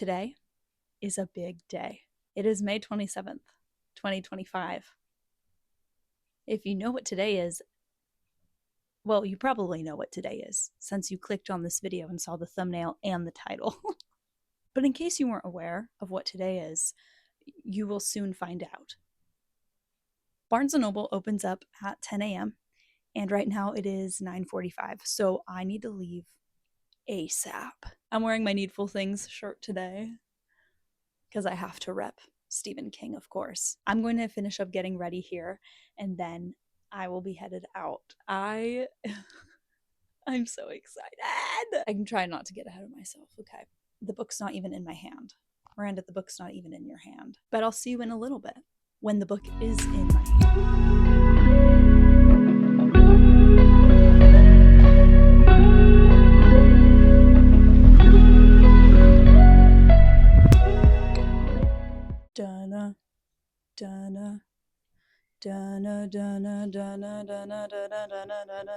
Today is a big day. It is May 27th, 2025. If you know what today is, well, you probably know what today is since you clicked on this video and saw the thumbnail and the title. But in case you weren't aware of what today is, you will soon find out. Barnes & Noble opens up at 10 a.m. and right now it is 9:45, so I need to leave ASAP. I'm wearing my Needful Things shirt today because I have to rep Stephen King, of course. I'm going to finish up getting ready here and then I will be headed out. I'm so excited. I can try not to get ahead of myself. Okay. The book's not even in my hand. Miranda, the book's not even in your hand. But I'll see you in a little bit when the book is in my hand. Dun-na, dun-na, dun-na, dun-na, dun-na, dun-na, dun-na, dun-na, dun-na.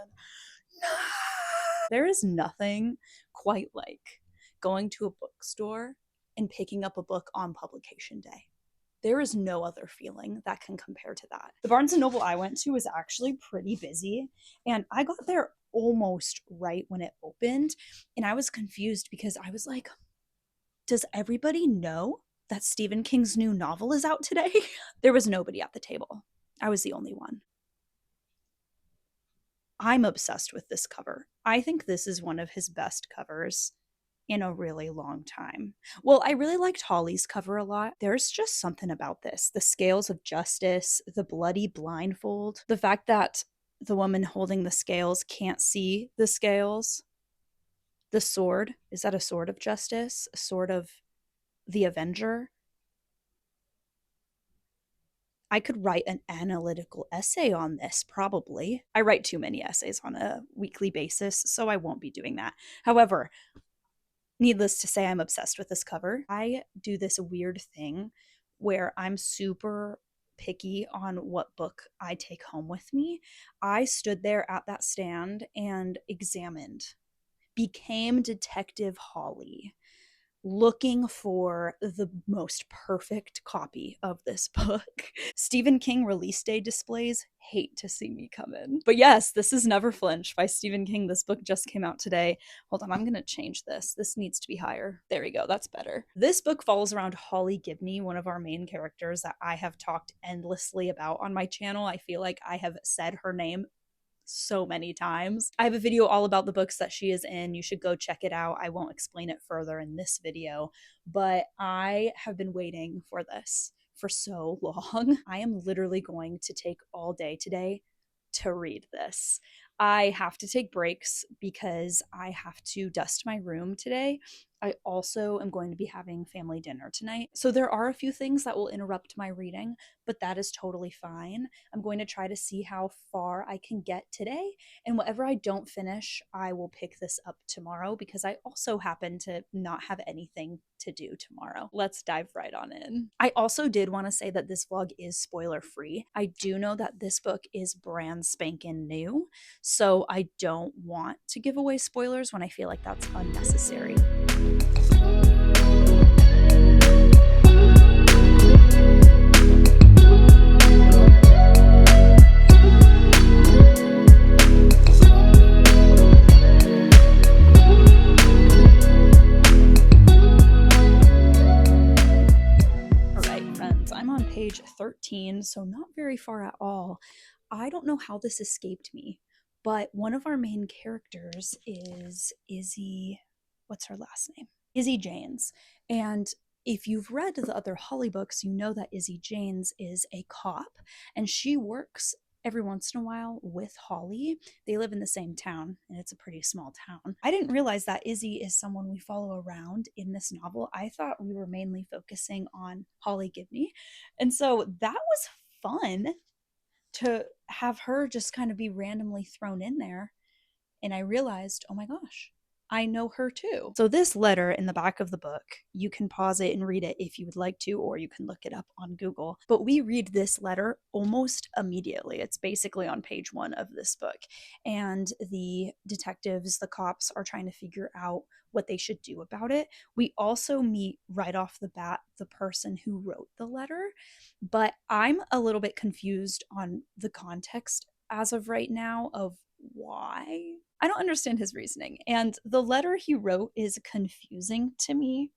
There is nothing quite like going to a bookstore and picking up a book on publication day. There is no other feeling that can compare to that. The Barnes & Noble I went to was actually pretty busy, and I got there almost right when it opened, and I was confused because I was like, does everybody know that Stephen King's new novel is out today? There was nobody at the table. I was the only one. I'm obsessed with this cover. I think this is one of his best covers in a really long time. Well, I really liked Holly's cover a lot. There's just something about this. The scales of justice, the bloody blindfold, the fact that the woman holding the scales can't see the scales. The sword, is that a sword of justice? A sword of the Avenger? I could write an analytical essay on this, probably. I write too many essays on a weekly basis, so I won't be doing that. However, needless to say, I'm obsessed with this cover. I do this weird thing where I'm super picky on what book I take home with me. I stood there at that stand and examined, became Detective Holly, looking for the most perfect copy of this book. Stephen King release day displays hate to see me come in. But yes, this is Never Flinch by Stephen King. This book just came out today. Hold on, I'm gonna change this. This needs to be higher. There we go, that's better. This book follows around Holly Gibney, one of our main characters that I have talked endlessly about on my channel. I feel like I have said her name so many times. I have a video all about the books that she is in. You should go check it out. I won't explain it further in this video, but I have been waiting for this for so long. I am literally going to take all day today to read this. I have to take breaks because I have to dust my room today. I also am going to be having family dinner tonight. So there are a few things that will interrupt my reading, but that is totally fine. I'm going to try to see how far I can get today, and whatever I don't finish, I will pick this up tomorrow because I also happen to not have anything to do tomorrow. Let's dive right on in. I also did want to say that this vlog is spoiler free. I do know that this book is brand spanking new, so I don't want to give away spoilers when I feel like that's unnecessary. Page 13, so not very far at all. I don't know how this escaped me, but one of our main characters is Izzy, what's her last name? Izzy Janes. And if you've read the other Holly books, you know that Izzy Janes is a cop and she works every once in a while with Holly. They live in the same town, and it's a pretty small town. I didn't realize that Izzy is someone we follow around in this novel. I thought we were mainly focusing on Holly Gibney. And so that was fun to have her just kind of be randomly thrown in there. And I realized, oh my gosh, I know her too. So this letter in the back of the book, you can pause it and read it if you would like to, or you can look it up on Google. But we read this letter almost immediately. It's basically on page 1 of this book. And the detectives, the cops, are trying to figure out what they should do about it. We also meet right off the bat the person who wrote the letter, but I'm a little bit confused on the context as of right now of why. I don't understand his reasoning. And the letter he wrote is confusing to me.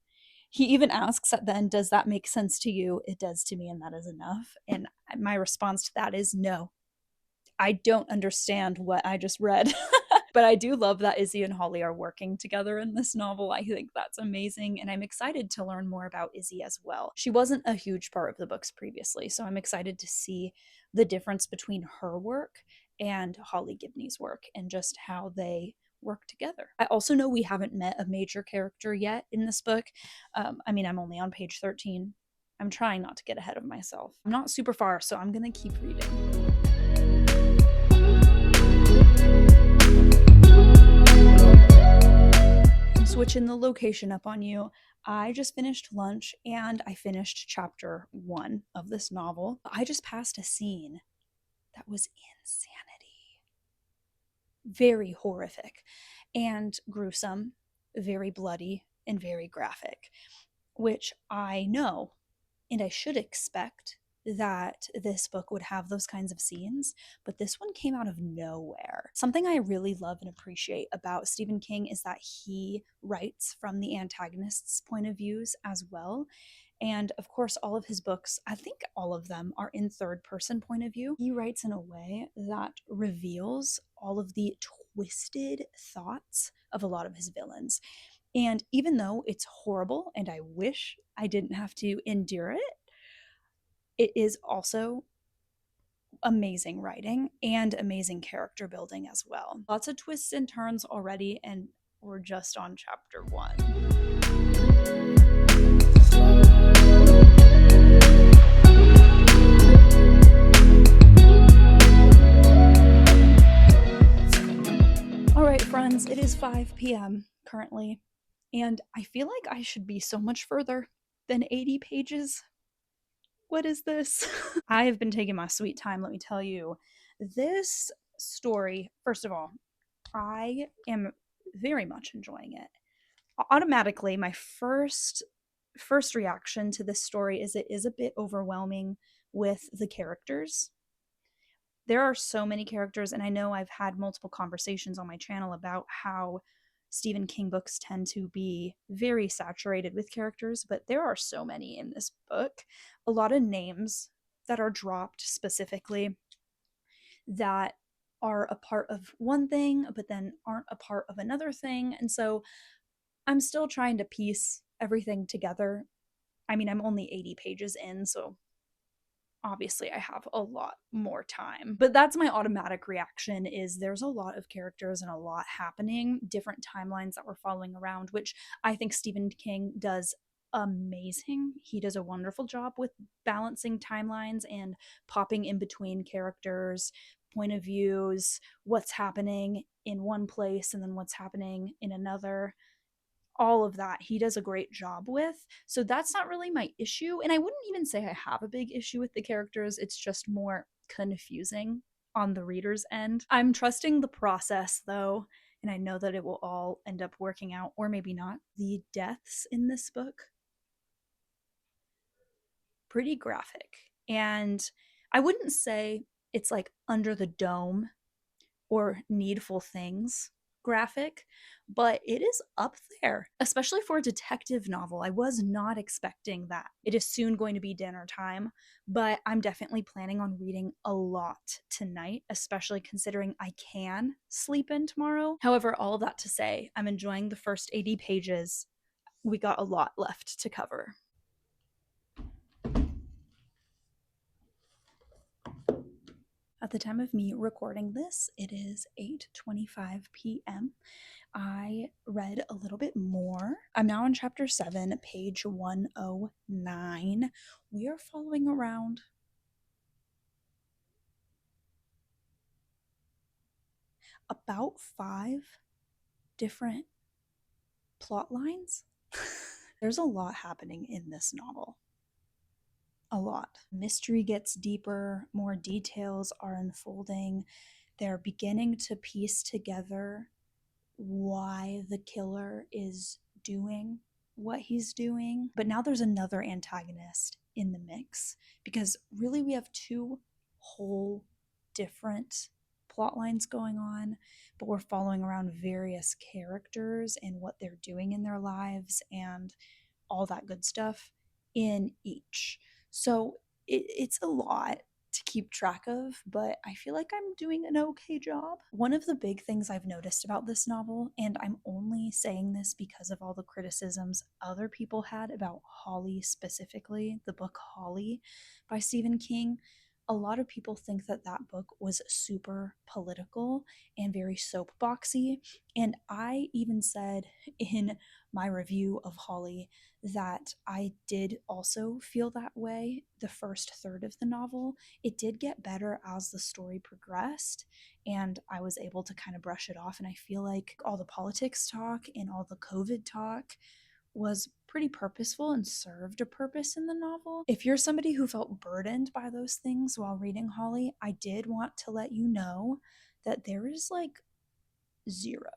He even asks at the end, "Does that make sense to you?" It does to me, and that is enough. And my response to that is no. I don't understand what I just read. But I do love that Izzy and Holly are working together in this novel. I think that's amazing. And I'm excited to learn more about Izzy as well. She wasn't a huge part of the books previously, so I'm excited to see the difference between her work and Holly Gibney's work and just how they work together. I also know we haven't met a major character yet in this book. I'm only on page 13. I'm trying not to get ahead of myself. I'm not super far, so I'm going to keep reading. Switching the location up on you. I just finished lunch and I finished chapter 1 of this novel. I just passed a scene that was insanity. Very horrific and gruesome, very bloody, and very graphic, which I know and I should expect that this book would have those kinds of scenes, but this one came out of nowhere. Something I really love and appreciate about Stephen King is that he writes from the antagonist's point of views as well. And of course, all of his books, I think all of them, are in third person point of view. He writes in a way that reveals all of the twisted thoughts of a lot of his villains. And even though it's horrible and I wish I didn't have to endure it, it is also amazing writing and amazing character building as well. Lots of twists and turns already, and we're just on chapter 1. All right, friends, it is 5 p.m. currently, and I feel like I should be so much further than 80 pages. What is this? I have been taking my sweet time, let me tell you. This story, first of all, I am very much enjoying it. Automatically, my first reaction to this story is it is a bit overwhelming with the characters. There are so many characters, and I know I've had multiple conversations on my channel about how Stephen King books tend to be very saturated with characters, but there are so many in this book. A lot of names that are dropped specifically that are a part of one thing, but then aren't a part of another thing. And so I'm still trying to piece everything together. I'm only 80 pages in, so obviously I have a lot more time. But that's my automatic reaction is there's a lot of characters and a lot happening, different timelines that we're following around, which I think Stephen King does amazing. He does a wonderful job with balancing timelines and popping in between characters, point of views, what's happening in one place and then what's happening in another. All of that he does a great job with. So that's not really my issue. And I wouldn't even say I have a big issue with the characters. It's just more confusing on the reader's end. I'm trusting the process though, and I know that it will all end up working out, or maybe not. The deaths in this book, pretty graphic. And I wouldn't say it's like Under the Dome or Needful Things graphic, but it is up there, especially for a detective novel. I was not expecting that. It is soon going to be dinner time, but I'm definitely planning on reading a lot tonight, especially considering I can sleep in tomorrow. However, all of that to say, I'm enjoying the first 80 pages. We got a lot left to cover. At the time of me recording this, it is 8:25 p.m. I read a little bit more. I'm now on chapter 7, page 109. We are following around about 5 different Plot lines? There's a lot happening in this novel. A lot. Mystery gets deeper, more details are unfolding. They're beginning to piece together why the killer is doing what he's doing. But now there's another antagonist in the mix because really we have two whole different plot lines going on, but we're following around various characters and what they're doing in their lives and all that good stuff in each. So it's a lot to keep track of, but I feel like I'm doing an okay job. One of the big things I've noticed about this novel, and I'm only saying this because of all the criticisms other people had about Holly specifically, the book Holly by Stephen King, a lot of people think that that book was super political and very soapboxy. And I even said in my review of Holly that I did also feel that way the first third of the novel. It did get better as the story progressed, and I was able to kind of brush it off. And I feel like all the politics talk and all the COVID talk was pretty purposeful and served a purpose in the novel. If you're somebody who felt burdened by those things while reading Holly, I did want to let you know that there is like zero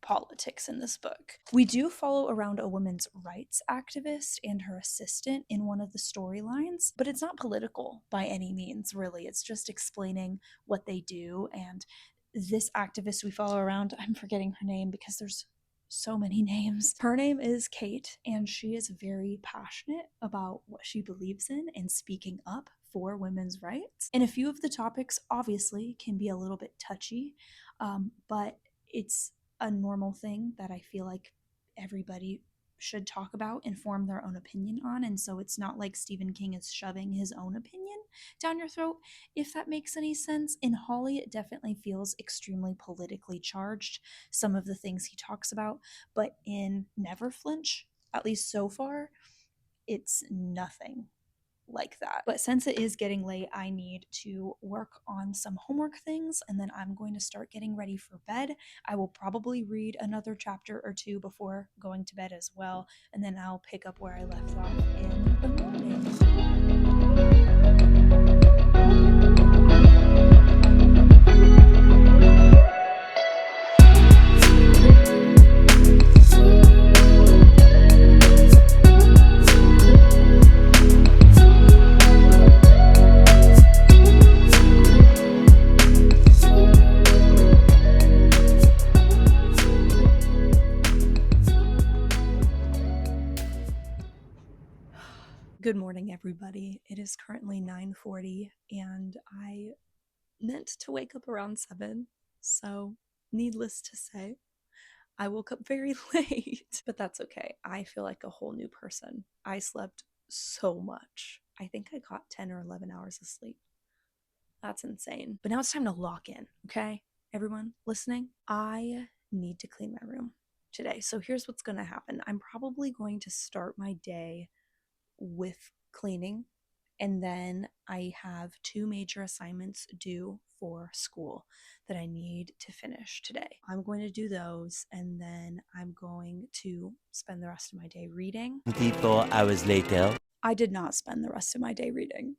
politics in this book. We do follow around a women's rights activist and her assistant in one of the storylines, but it's not political by any means, really. It's just explaining what they do. And this activist we follow around, I'm forgetting her name because there's so many names. Her name is Kate, and she is very passionate about what she believes in and speaking up for women's rights. And a few of the topics obviously can be a little bit touchy, but it's a normal thing that I feel like everybody should talk about and form their own opinion on. And so it's not like Stephen King is shoving his own opinion down your throat, if that makes any sense. In Holly, it definitely feels extremely politically charged, some of the things he talks about, but in Never Flinch, at least so far, it's nothing like that. But since it is getting late, I need to work on some homework things, and then I'm going to start getting ready for bed. I will probably read another chapter or two before going to bed as well, and then I'll pick up where I left off in the morning. Good morning, everybody. It is currently 9:40, and I meant to wake up around 7, so needless to say, I woke up very late, but that's okay. I feel like a whole new person. I slept so much. I think I got 10 or 11 hours of sleep. That's insane. But now it's time to lock in, okay? Everyone listening, I need to clean my room today. So here's what's going to happen. I'm probably going to start my day with cleaning, and then I have 2 major assignments due for school that I need to finish today. I'm going to do those, and then I'm going to spend the rest of my day reading. 24 hours later. I did not spend the rest of my day reading.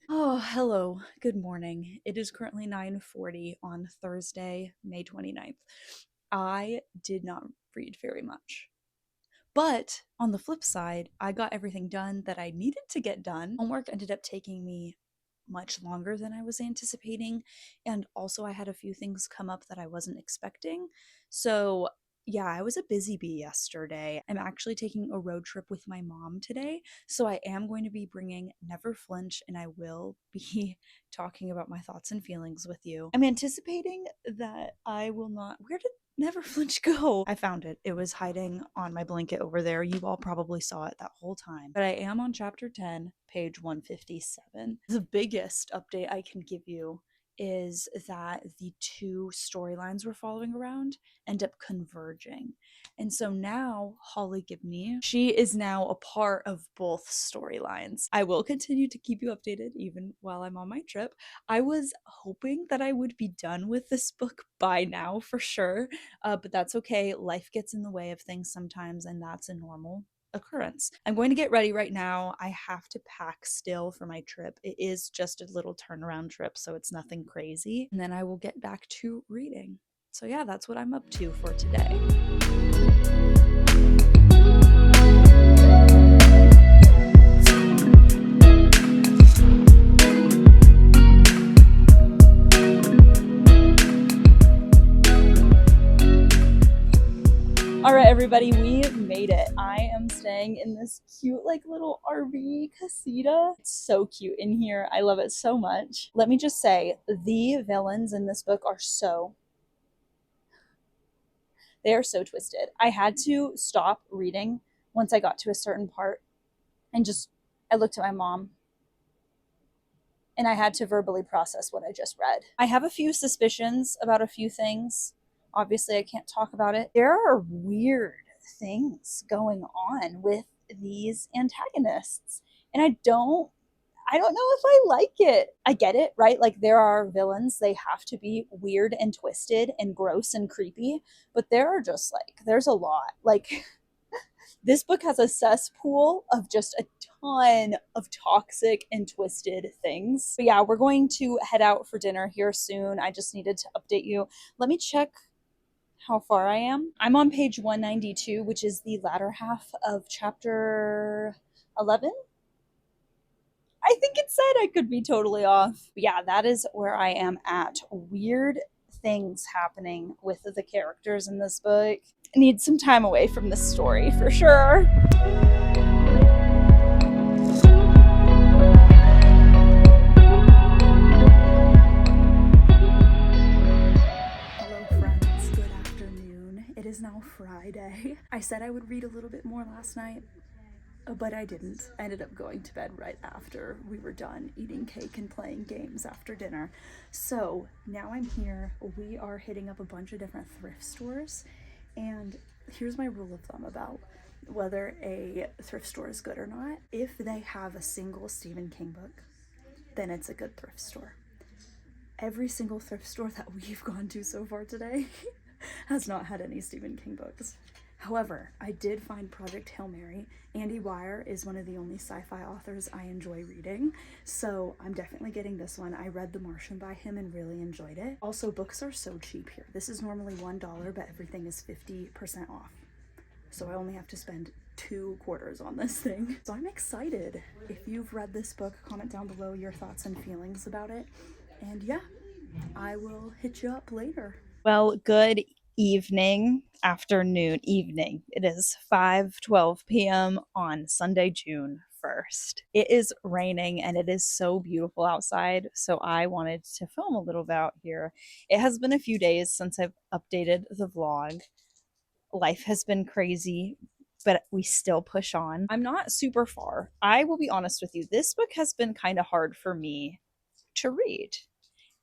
Oh, hello. Good morning. It is currently 9:40 on Thursday, May 29th. I did not read very much. But on the flip side, I got everything done that I needed to get done. Homework ended up taking me much longer than I was anticipating, and also I had a few things come up that I wasn't expecting. So yeah, I was a busy bee yesterday. I'm actually taking a road trip with my mom today, so I am going to be bringing Never Flinch, and I will be talking about my thoughts and feelings with you. I'm anticipating that I will not... Where did Never Flinch go? I found it. It was hiding on my blanket over there. You all probably saw it that whole time. But I am on chapter 10, page 157. The biggest update I can give you is that the two storylines we're following around end up converging. And so now Holly Gibney, she is now a part of both storylines. I will continue to keep you updated even while I'm on my trip. I was hoping that I would be done with this book by now for sure, but that's okay. Life gets in the way of things sometimes, and that's a normal occurrence. I'm going to get ready right now. I have to pack still for my trip. It is just a little turnaround trip, so it's nothing crazy. And then I will get back to reading. So yeah, that's what I'm up to for today. All right, everybody, we made it. I am staying in this cute, like, little RV casita. It's so cute in here. I love it so much. Let me just say, the villains in this book are they are so twisted. I had to stop reading once I got to a certain part and I looked at my mom and I had to verbally process what I just read. I have a few suspicions about a few things. Obviously, I can't talk about it. There are weird things going on with these antagonists, and I don't know if I like it. I get it, right? Like, there are villains, they have to be weird and twisted and gross and creepy, but there's a lot. Like, this book has a cesspool of just a ton of toxic and twisted things. But yeah, we're going to head out for dinner here soon. I just needed to update you. Let me check how far I am. I'm on page 192, which is the latter half of chapter 11. I think it said. I could be totally off. But yeah, that is where I am at. Weird things happening with the characters in this book. I need some time away from this story for sure. Hello, friends. Good afternoon. It is now Friday. I said I would read a little bit more last night, but I didn't. I ended up going to bed right after we were done eating cake and playing games after dinner. So now I'm here. We are hitting up a bunch of different thrift stores. And here's my rule of thumb about whether a thrift store is good or not. If they have a single Stephen King book, then it's a good thrift store. Every single thrift store that we've gone to so far today has not had any Stephen King books. However, I did find Project Hail Mary. Andy Weir is one of the only sci-fi authors I enjoy reading, so I'm definitely getting this one. I read The Martian by him and really enjoyed it. Also, books are so cheap here. This is normally $1, but everything is 50% off. So I only have to spend $2 on this thing. So I'm excited. If you've read this book, comment down below your thoughts and feelings about it. And yeah, I will hit you up later. Well, good evening, evening. It is 5:12 p.m. on Sunday, June 1st. It is raining and it is so beautiful outside, so I wanted to film a little bit out here. It has been a few days since I've updated the vlog. Life has been crazy, but we still push on. I'm not super far. I will be honest with you, this book has been kind of hard for me to read.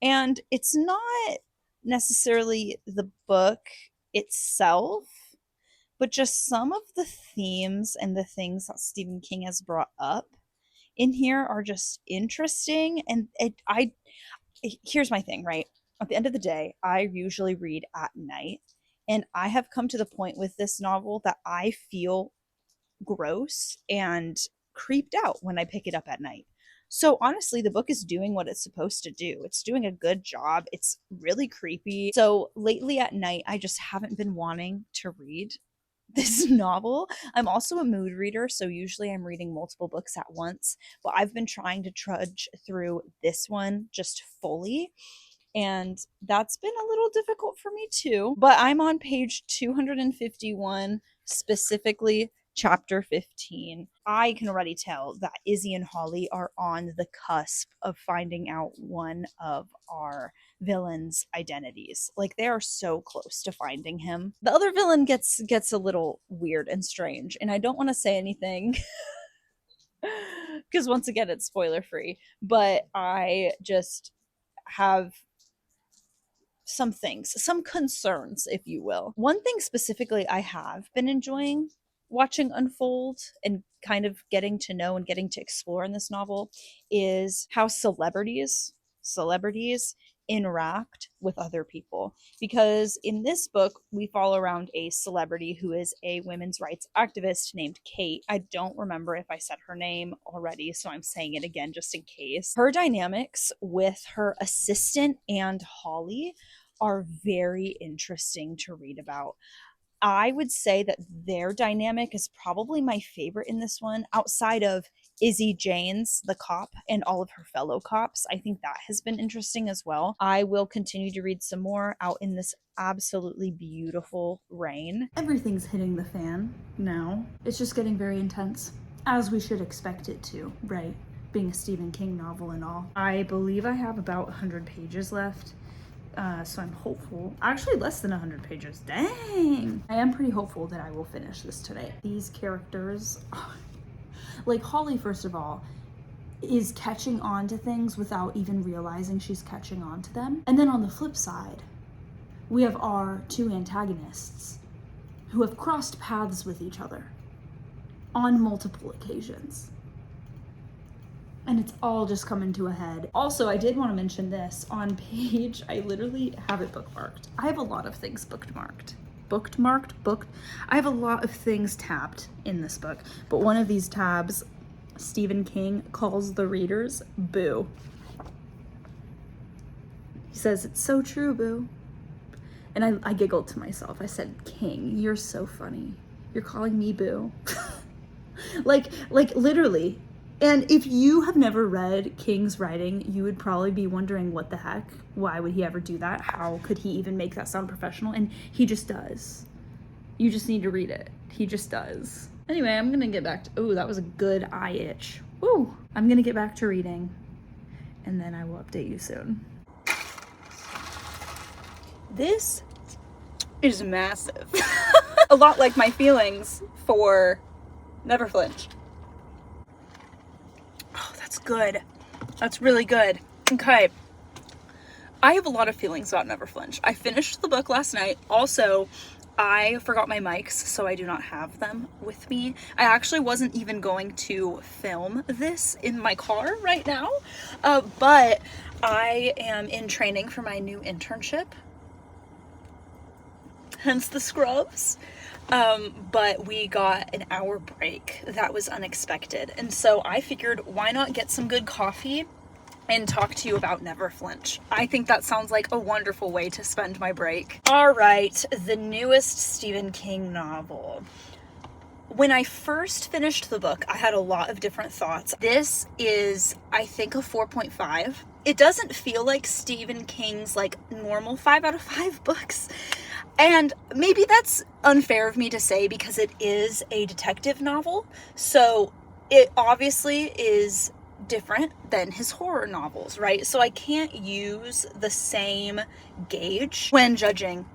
And it's not necessarily the book itself, but just some of the themes and the things that Stephen King has brought up in here are just interesting. And here's my thing, right? At the end of the day, I usually read at night, and I have come to the point with this novel that I feel gross and creeped out when I pick it up at night. So honestly, the book is doing what it's supposed to do. It's doing a good job. It's really creepy. So lately at night, I just haven't been wanting to read this novel. I'm also a mood reader, so usually I'm reading multiple books at once, but I've been trying to trudge through this one just fully, and that's been a little difficult for me too. But I'm on page 251, specifically chapter 15. I can already tell that Izzy and Holly are on the cusp of finding out one of our villain's identities. Like, they are so close to finding him. The other villain gets a little weird and strange, and I don't want to say anything because once again it's spoiler free, but I just have some things, some concerns, if you will. One thing specifically I have been enjoying watching unfold and kind of getting to know and getting to explore in this novel is how celebrities interact with other people, because in this book we follow around a celebrity who is a women's rights activist named Kate. I don't remember if I said her name already, so I'm saying it again just in case. Her dynamics with her assistant and Holly are very interesting to read about. I would say that their dynamic is probably my favorite in this one, outside of Izzy Janes, the cop, and all of her fellow cops. I think that has been interesting as well. I will continue to read some more out in this absolutely beautiful rain. Everything's hitting the fan now. It's just getting very intense, as we should expect it to, right? Being a Stephen King novel and all. I believe I have about 100 pages left. So I'm hopeful, actually less than 100 pages, dang. I am pretty hopeful that I will finish this today. These characters, like Holly, first of all, is catching on to things without even realizing she's catching on to them. And then on the flip side, we have our two antagonists who have crossed paths with each other on multiple occasions. And it's all just coming to a head. Also, I did want to mention this on page, I literally have it bookmarked. I have a lot of things booked. I have a lot of things tabbed in this book, but one of these tabs, Stephen King calls the readers boo. He says, "It's so true, boo." And I giggled to myself. I said, "King, you're so funny. You're calling me boo." like literally. And if you have never read King's writing, you would probably be wondering, what the heck? Why would he ever do that? How could he even make that sound professional? And he just does. You just need to read it. He just does. Anyway, I'm gonna get back to, oh, that was a good eye itch. Woo! I'm gonna get back to reading, and then I will update you soon. This is massive. A lot like my feelings for Never Flinch. Oh, that's good. That's really good. Okay. I have a lot of feelings about Never Flinch. I finished the book last night. Also, I forgot my mics, so I do not have them with me. I actually wasn't even going to film this in my car right now, but I am in training for my new internship. Hence the scrubs. But we got an hour break that was unexpected. And so I figured, why not get some good coffee and talk to you about Never Flinch? I think that sounds like a wonderful way to spend my break. All right, the newest Stephen King novel. When I first finished the book, I had a lot of different thoughts. This is, I think, a 4.5. It doesn't feel like Stephen King's like normal 5 out of 5 books. And maybe that's unfair of me to say because it is a detective novel. So it obviously is different than his horror novels, right? So I can't use the same gauge when judging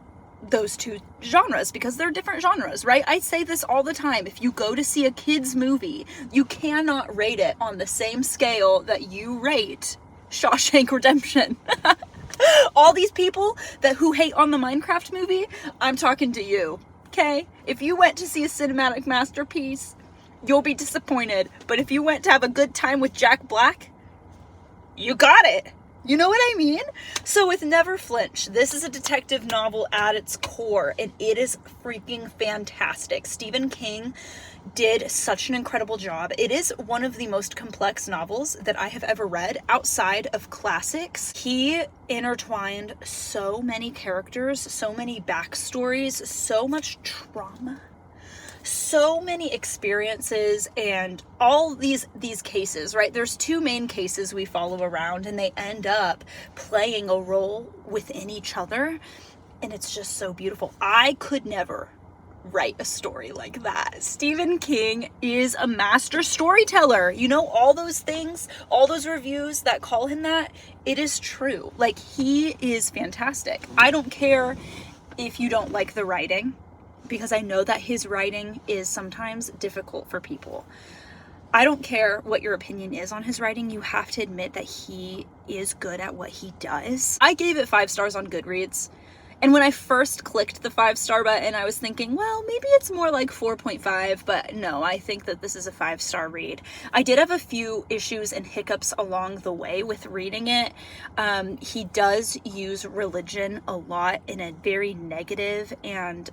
those two genres because they're different genres, right? I say this all the time. If you go to see a kid's movie, you cannot rate it on the same scale that you rate Shawshank Redemption. All these people who hate on the Minecraft movie, I'm talking to you, okay? If you went to see a cinematic masterpiece, you'll be disappointed. But if you went to have a good time with Jack Black, you got it. You know what I mean? So with Never Flinch, this is a detective novel at its core, and it is freaking fantastic. Stephen King did such an incredible job. It is one of the most complex novels that I have ever read outside of classics. He intertwined so many characters, so many backstories, so much trauma, so many experiences, and all these cases, right? There's two main cases we follow around, and they end up playing a role within each other, and it's just so beautiful. I could never write a story like that. Stephen King is a master storyteller. You know, all those things, all those reviews that call him that, it is true. Like, he is fantastic. I don't care if you don't like the writing, because I know that his writing is sometimes difficult for people. I don't care what your opinion is on his writing. You have to admit that he is good at what he does. I gave it 5 stars on Goodreads. And when I first clicked the 5-star button, I was thinking, well, maybe it's more like 4.5, but no, I think that this is a 5-star read. I did have a few issues and hiccups along the way with reading it. He does use religion a lot in a very negative and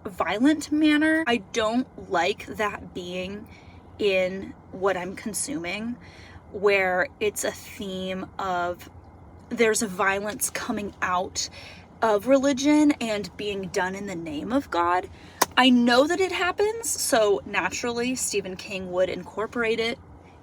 violent manner. I don't like that being in what I'm consuming, where it's a theme of there's a violence coming out of religion and being done in the name of God. I know that it happens, so naturally Stephen King would incorporate it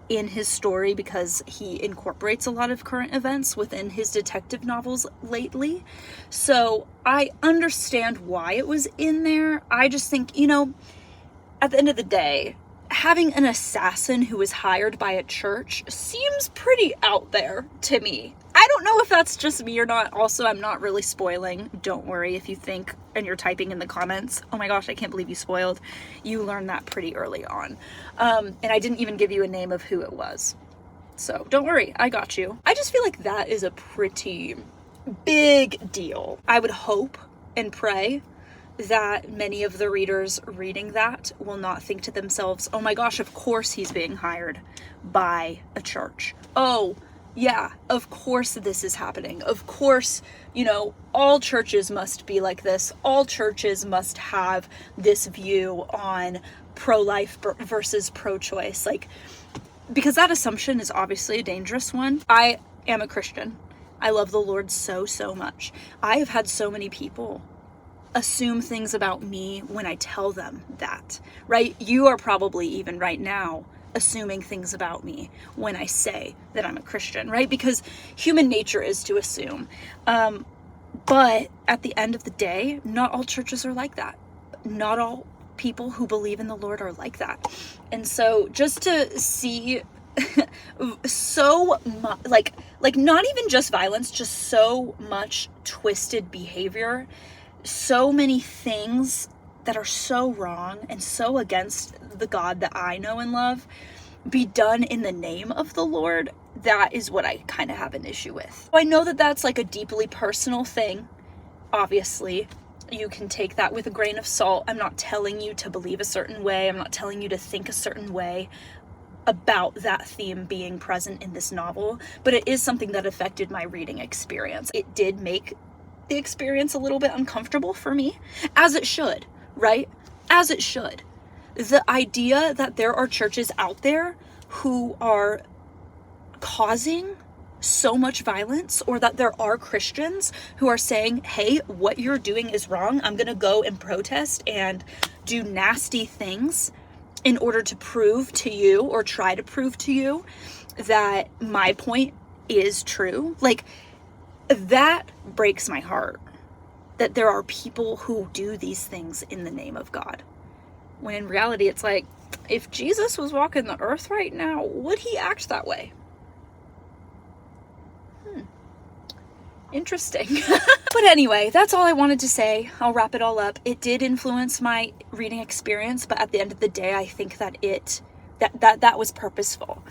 in his story because he incorporates a lot of current events within his detective novels lately. So I understand why it was in there. I just think, at the end of the day, having an assassin who is hired by a church seems pretty out there to me. I don't know if that's just me or not. Also, I'm not really spoiling. Don't worry if you think and you're typing in the comments, oh my gosh, I can't believe you spoiled. You learned that pretty early on. And I didn't even give you a name of who it was. So don't worry, I got you. I just feel like that is a pretty big deal. I would hope and pray that many of the readers reading that will not think to themselves, oh my gosh, of course he's being hired by a church. Oh, yeah, of course this is happening. Of course, all churches must be like this. All churches must have this view on pro-life versus pro-choice. Because that assumption is obviously a dangerous one. I am a Christian. I love the Lord so, so much. I have had so many people assume things about me when I tell them that, right? You are probably even right now assuming things about me when I say that I'm a Christian, right? Because human nature is to assume. But at the end of the day, not all churches are like that. Not all people who believe in the Lord are like that. And so just to see so much, like not even just violence, just so much twisted behavior, so many things that are so wrong and so against the God that I know and love be done in the name of the Lord, that is what I kind of have an issue with. I know that that's like a deeply personal thing. Obviously, you can take that with a grain of salt. I'm not telling you to believe a certain way. I'm not telling you to think a certain way about that theme being present in this novel, but it is something that affected my reading experience. It did make the experience a little bit uncomfortable for me, as it should, right? As it should. The idea that there are churches out there who are causing so much violence, or that there are Christians who are saying, hey, what you're doing is wrong. I'm gonna go and protest and do nasty things in order to prove to you, or try to prove to you, that my point is true. That breaks my heart, that there are people who do these things in the name of God. When in reality, it's like, if Jesus was walking the earth right now, would he act that way? Interesting. But anyway, that's all I wanted to say. I'll wrap it all up. It did influence my reading experience, but at the end of the day, I think that that was purposeful.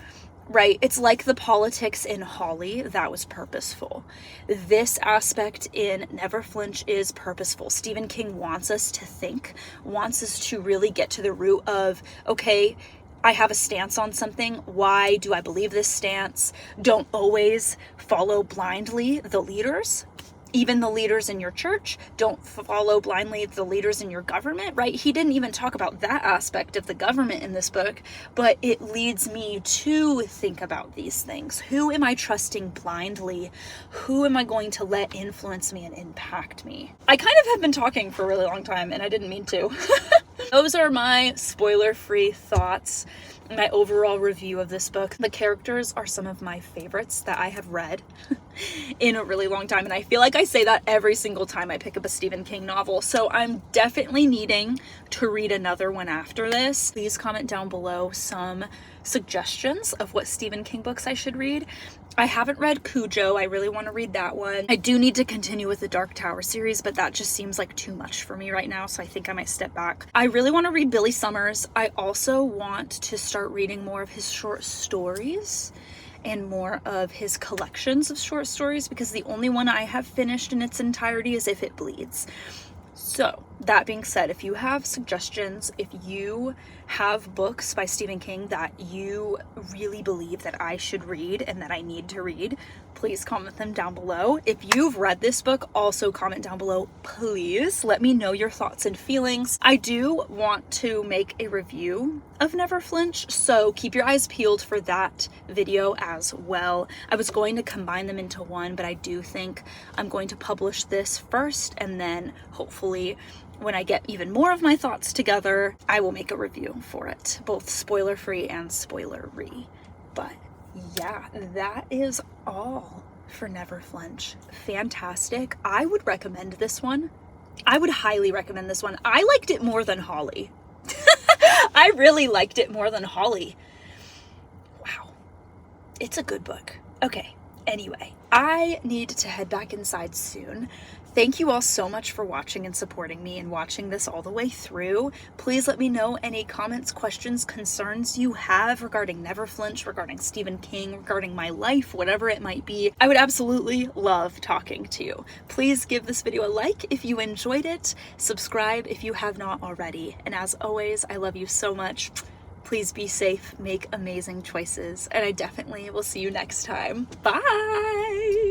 Right? It's like the politics in Holly, that was purposeful. This aspect in Never Flinch is purposeful. Stephen King wants us to think, wants us to really get to the root of, okay, I have a stance on something. Why do I believe this stance? Don't always follow blindly the leaders. Even the leaders in your church. Don't follow blindly the leaders in your government, right? He didn't even talk about that aspect of the government in this book, but it leads me to think about these things. Who am I trusting blindly? Who am I going to let influence me and impact me? I kind of have been talking for a really long time, and I didn't mean to. Those are my spoiler-free thoughts, my overall review of this book. The characters are some of my favorites that I have read in a really long time, and I feel like I say that every single time I pick up a Stephen King novel, so I'm definitely needing to read another one after this. Please comment down below some suggestions of what Stephen King books I should read. I haven't read Cujo. I really want to read that one. I do need to continue with the Dark Tower series, but that just seems like too much for me right now, so I think I might step back. I really want to read Billy Summers. I also want to start reading more of his short stories, and more of his collections of short stories, because the only one I have finished in its entirety is If It Bleeds. So, that being said, if you have suggestions, if you have books by Stephen King that you really believe that I should read and that I need to read, please comment them down below. If you've read this book, also comment down below, please. Let me know your thoughts and feelings. I do want to make a review of Never Flinch, so keep your eyes peeled for that video as well. I was going to combine them into one, but I do think I'm going to publish this first, and then hopefully when I get even more of my thoughts together, I will make a review for it, both spoiler-free and spoilery. But yeah, that is all for Never Flinch. Fantastic. I would recommend this one. I would highly recommend this one. I liked it more than Holly. I really liked it more than Holly. Wow. It's a good book. Okay, anyway, I need to head back inside soon. Thank you all so much for watching and supporting me and watching this all the way through. Please let me know any comments, questions, concerns you have regarding Never Flinch, regarding Stephen King, regarding my life, whatever it might be. I would absolutely love talking to you. Please give this video a like if you enjoyed it. Subscribe if you have not already. And as always, I love you so much. Please be safe, make amazing choices, and I definitely will see you next time. Bye!